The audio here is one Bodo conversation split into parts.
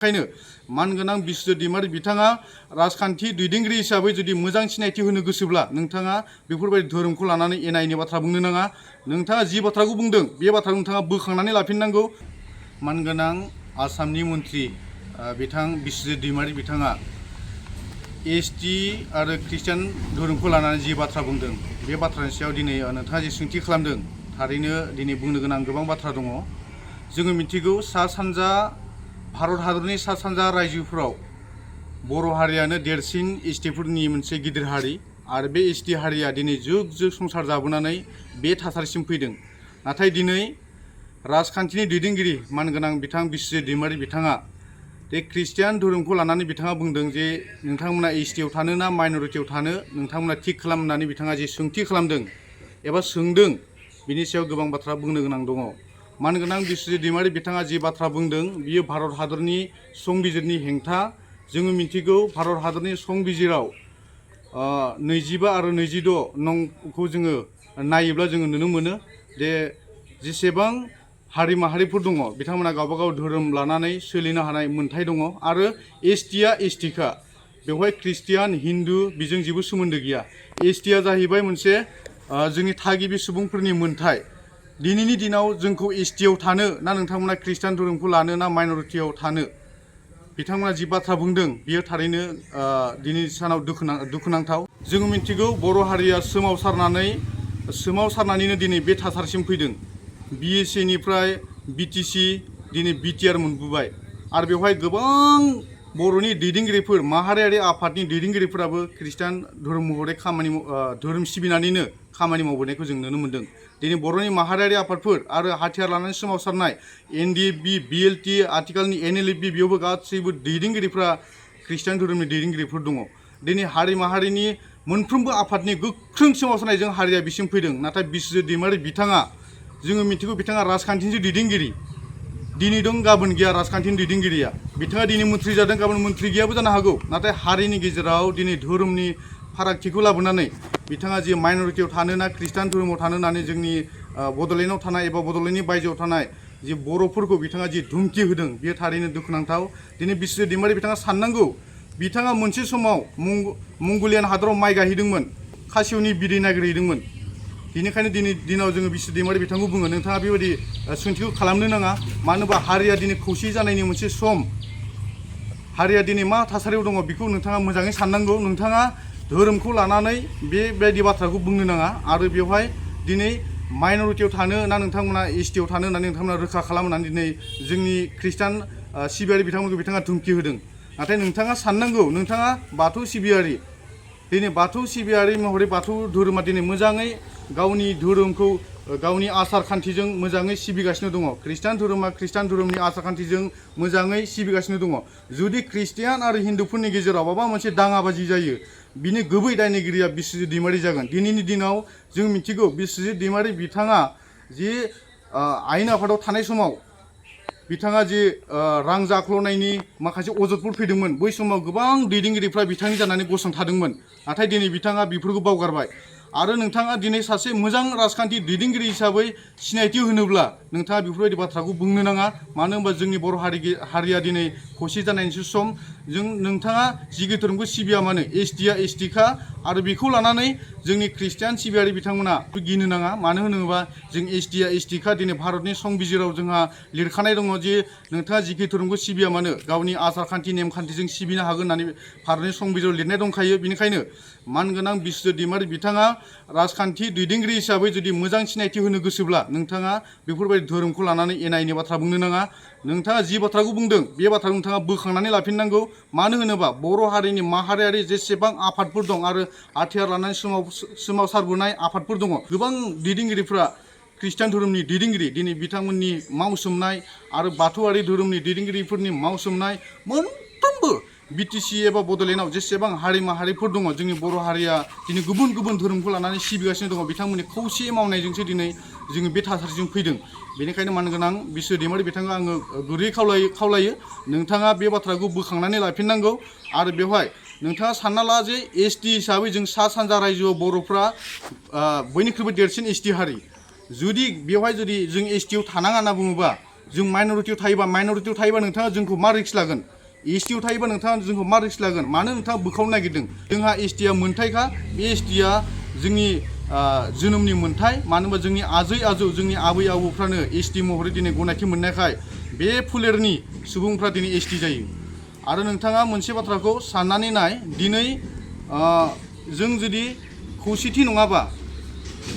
बेनिखायनो मानगोनां बिस्वजित दैमारि बिथाङा राजखान्थि दैदेनगिरि हिसाबै जुदि मोजां सिनायथि होनो गोसोब्ला नोंथाङा बेफोरबायदि धोरोमखौ लानानै एना एनि बाथ्रा बुंनो नाङा। नोंथाङा जि बाथ्राखौ बुंदों बे बाथ्राखौ नोंथाङा बोखांनानै लाफिननांगौ। मानगोनां आसामनि मन्त्रि बिथां बिस्वजित दैमारि बिथाङा एसटि आरो ख्रिस्टियान धोरोमखौ लानानै जि बाथ्रा बुंदों बे बाथ्रानि सायाव दिनै नोंथाङा जि सोंथि खालामदों थारैनो दिनै बुंनो गोनां गोबां बाथ्रा दङ। जोङो मिथिगौ सा सानजा भारत हादरनि सा सानजा रायजोफोराव बर' हारियानो देरसिन एसटिफोरनि मोनसे गिदिर हारि आरो बे एसटि हारिया दिनै जुग जुग संसार जाबोनानै बे थासारिसिम फैदों। नाथाय दिनै राजखान्थिनि दैदेनगिरि मानगोनां बिथां बिस्वजित दैमारि बिथाङा बे ख्रिस्टियान धोरोमखौ लानानै बिथाङा बुंदों जे नोंथांमोना एसटिआव थानो ना माइन'रिटियाव थानो नोंथांमोना थिग खालामनानै बिथाङा जे सोंथि खालामदों एबा सोंदों बिनि सायाव गोबां बाथ्रा बुंनो गोनां दङ। मानगोनां बिस्वजित दैमारि बिथाङा जि बाथ्रा बुंदों बियो भारत हादरनि संबिजिरनि हेंथा। जोङो मिथिगौ भारत हादरनि संबिजिराव 25 आरो 26 नंखौ जोङो नायोब्ला जोङो नुनो मोनो जे जेसेबां हारि माहारिफोर दङ बिथांमोना गावबागाव धोरोम लानानै सोलिनो हानाय मोन्थाय दङ आरो एसटिआ एसटिखा बेवहाय ख्रिस्टियान हिन्दु बेजों जेबो सोमोन्दो गैया। एसटिआ जाहैबाय मोनसे जोंनि थागिबि सुबुंफोरनि मोन्थाय। दिनैनि दिनाव जोंखौ एसटिआव थानो ना नोंथांमोना ख्रिस्टान धोरोमखौ लानो ना माइन'रिटियाव थानो बिथांमोना जि बाथ्रा बुंदों बियो थारैनो दिनैनि सानाव दुखुनांथाव। जोङो मिथिगौ बर' हारिया सोमावसारनानैनो दिनै बे थासारिसिम फैदों। बिएसएनिफ्राय बिटिसि दिनै बिटिआर मोनबोबाय आरो बेवहाय गोबां बर'नि दैदेनगिरिफोर माहारियारि आफादनि दैदेनगिरिफोराबो ख्रिस्टान धोरोम महरै धोरोम सिबिनानैनो खामानि मावबोनायखौ जों नुनो मोन्दों। दिनै बर'नि माहारियारि आफादफोर आरो हाथियार लानानै सोमावसारनाय एनडिएफबि बिएलटि आथिखालनि एनएलएफबि बेयावबो गासैबो दैदेनगिरिफ्रा ख्रिस्टान धोरोमनि दैदेनगिरिफोर दङ। दिनै हारि माहारिनि मोनफ्रोमबो आफादनि गोख्रों सोमावसारनायजों हारिया बिसिम फैदों। नाथाय बिस्वजित दैमारि बिथाङा जोङो मिथिगौ बिथाङा राजखान्थिनि दैदेनगिरि दिनै दं गाबोन गैया राजखान्थिनि दैदेनगिरिया। बिथाङा दिनै मन्थ्रि जादों गाबोन मन्थ्रि गैयाबो जानो हागौ। नाथाय हारिनि गेजेराव दिनै धोरोमनि फारागथिखौ लाबोनानै बिथाङा जे माइन'रिटियाव थानो ना ख्रिस्टान धोरोमाव थानो होननानै जोंनि बड'लेण्डआव थानाय एबा बड'लेण्डनि बायजोआव थानाय जे बर'फोरखौ बिथाङा जि धुमखि होदों बेयो थारैनो दुखुनांथाव। दिनै बिस्वजित दैमारि बिथाङा साननांगौ बिथाङा मोनसे समाव मंग'लियान हादराव माइ गायहैदोंमोन खासिवनि बिदै नागिरहैदोंमोन। बेनिखायनो दिनै दिनाव जोङो बिस्वजित दैमारि बिथांखौ बुङो नोंथाङा बेबायदि सोंथिखौ खालामनो नाङा। मानो होनबा हारिया दिनै खौसे जानायनि मोनसे सम। हारिया दिनै मा थासारियाव दङ बेखौ नोंथाङा मोजाङै साननांगौ। नोंथाङा धोरोमखौ लानानै बेबायदि बाथ्राखौ बुंनो नाङा आरो बेवहाय दिनै माइन'रिटियाव थानो ना नोंथांमोना एसटिआव थानो होननानै नोंथांमोना रोखा खालामनानै दिनै जोंनि ख्रिस्टान सिबियारि बिथांमोनखौ बिथाङा धुमखि होदों। नाथाय नोंथाङा साननांगौ नोंथाङा बाथौ सिबियारि दिनै बाथौ सिबियारि महरै बाथौ धोरोमा दिनै मोजाङै गावनि धोरोमखौ गावनि आसार खान्थिजों मोजाङै सिबिगासिनो दङ। ख्रिस्टान धोरोमा ख्रिस्टान धोरोमनि आसार खान्थिजों मोजाङै सिबिगासिनो दङ। जुदि ख्रिस्टियान आरो हिन्दुफोरनि गेजेराव माबा मोनसे दाङाबाजि जायो बिनि गुबै दायनिगिरिया बिस्वजित दैमारि जागोन। दिनैनि दिनाव जों मिथिगौ बिस्वजित दैमारि बिथाङा जे आयेन आफादाव थानाय समाव बिथाङा जे रां जाख्ल'नायनि माखासे अजदफोर फैदोंमोन बै समाव गोबां दैदेनगिरिफ्रा बिथांनि जानानै गसंथादोंमोन। नाथाय दिनै बिथाङा बेफोरखौ बावगारबाय आरो नोंथाङा दिनै सासे मोजां राजखान्थि दैदेनगिरि हिसाबै सिनायथि होनोब्ला नोंथाङा बेफोरबायदि बाथ्राखौ बुंनो नाङा। मानो होनबा जोंनि बर' हारिया दिनै खौसे जानायनिसो सम। नोंथाङा जिखि धोरोमखौ सिबिया मानो एसटिआ एसटिखा आरो बेखौ लानानै जोंनि ख्रिस्टियान सिबियारि बिथांमोना गिनो नाङा। मानो होनोबा जों एसटिआ एसटिखा दिनै भारतनि संबिजिराव जोंहा लिरखानाय दङ जे नोंथाङा जिखि धोरोमखौ सिबिया मानो गावनि आसार खान्थि नेमखान्थिजों सिबिनो हागोन होननानै भारतनि संबिजिराव लिरनाय दंखायो। बेनिखायनो मानगोनां बिस्वजित दैमारि बिथाङा राजखान्थि दैदेनगिरि हिसाबै जुदि मोजां सिनायथि होनो गोसोब्ला नोंथाङा बेफोरबायदि धोरोमखौ लानानै एना एनि बाथ्रा बुंनो नाङा। नोंथाङा जि बाथ्राखौ बुंदों बे बाथ्राखौ नोंथाङा बोखांनानै लाफिननांगौ। मानो होनोबा बर' हारिनि माहारियारि जेसेबां आफादफोर दं आरो हाथियार लानानै सोमावसारबोनाय आफादफोर दङ गोबां दैदेनगिरिफ्रा ख्रिस्टान धोरोमनि दैदेनगिरि दिनै बिथांमोननि मावसोमनाय आरो बाथौआरि धोरोमनि दैदेनगिरिफोरनि मावसोमनाय मोनफ्रोमबो बिटिसि एबा बड'लेण्डआव जेसेबां हारि माहारिफोर दङ जोंनि बर' हारिया दिनै गुबुन गुबुन धोरोमखौ लानानै सिबिगासिनो दङ बिथांमोननि खौसे मावनायजोंसो दिनै जोङो बे थासारिजों फैदों। बेनिखायनो मानगोनां बिस्वजित दैमारि बिथाङा आङो गुरै खावलायो नोंथाङा बे बाथ्राखौ बोखांनानै लाफिननांगौ आरो बेवहाय नोंथाङा सानना ला जे एसटि हिसाबै जों सा सानजा रायजोआव बर'फ्रा बयनिख्रुइबो देरसिन एसटि हारि। जुदि बेवहाय जुदि जों एसटिआव थानाङा होनना बुङोबा जों माइन'रिटियाव थायोबा नोंथाङा जोंखौ मा रिक्स लागोन एसटियाव थायोबा नोंथाङा जोंखौ मा रिक्स लागोन मानो नोंथाङा बोखावनो नागिरदों जोंहा एसटिया मोन्थायखा बे एसटिया जोंनि जोनोमनि मोन्थाय मानो होनबा जोंनि आजै आजौ जोंनि आबै आबौफ्रानो एसटि महरै दिनै गनायथि मोननायखाय बे फोलेरनि सुबुंफ्रा दिनै एसटि जायो आरो नोंथाङा मोनसे बाथ्राखौ साननानै नाय दिनै जों जुदि खौसेथि नङाबा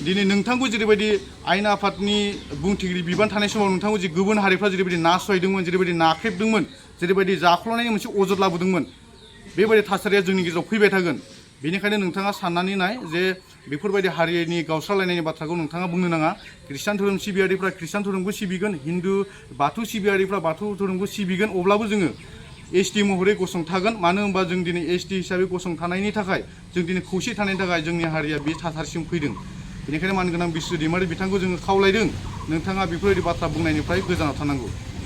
दिनै नोंथांखौ जेरैबायदि आयेन आफादनि बुंथिगिरि बिबान थानाय समाव नोंथांखौ जे गुबुन हारिफ्रा जेरैबायदि नासयदोंमोन जेरैबायदि नाख्रेबदोंमोन जेरैबायदि जाख्ल'नायनि मोनसे अजद लाबोदोंमोन बेबायदि थासारिया जोंनि गेजेराव फैबाय थागोन बेनिखायनो नोंथाङा साननानै नाय जे बेफोरबायदि हारिनि गावस्रालायनायनि बाथ्राखौ नोंथाङा बुंनो नाङा ख्रिस्टान धोरोम सिबियारिफ्रा ख्रिस्टान धोरोमखौ सिबिगोन हिन्दु बाथौ सिबियारिफ्रा बाथौ धोरोमखौ सिबिगोन अब्लाबो जोङो एसटि महरै गसंथागोन मानो होनबा जों दिनै एसटि हिसाबै गसंथानायनि थाखाय जों दिनै खौसे थानायनि थाखाय जोंनि हारिया बे थासारिसिम फैदों बेनिखायनो मानगोनां बिस्व दैमारि बिथांखौ जोङो खावलायदों नोंथाङा बेफोरबायदि बाथ्रा बुंनायनिफ्राय गोजानाव थानांगौ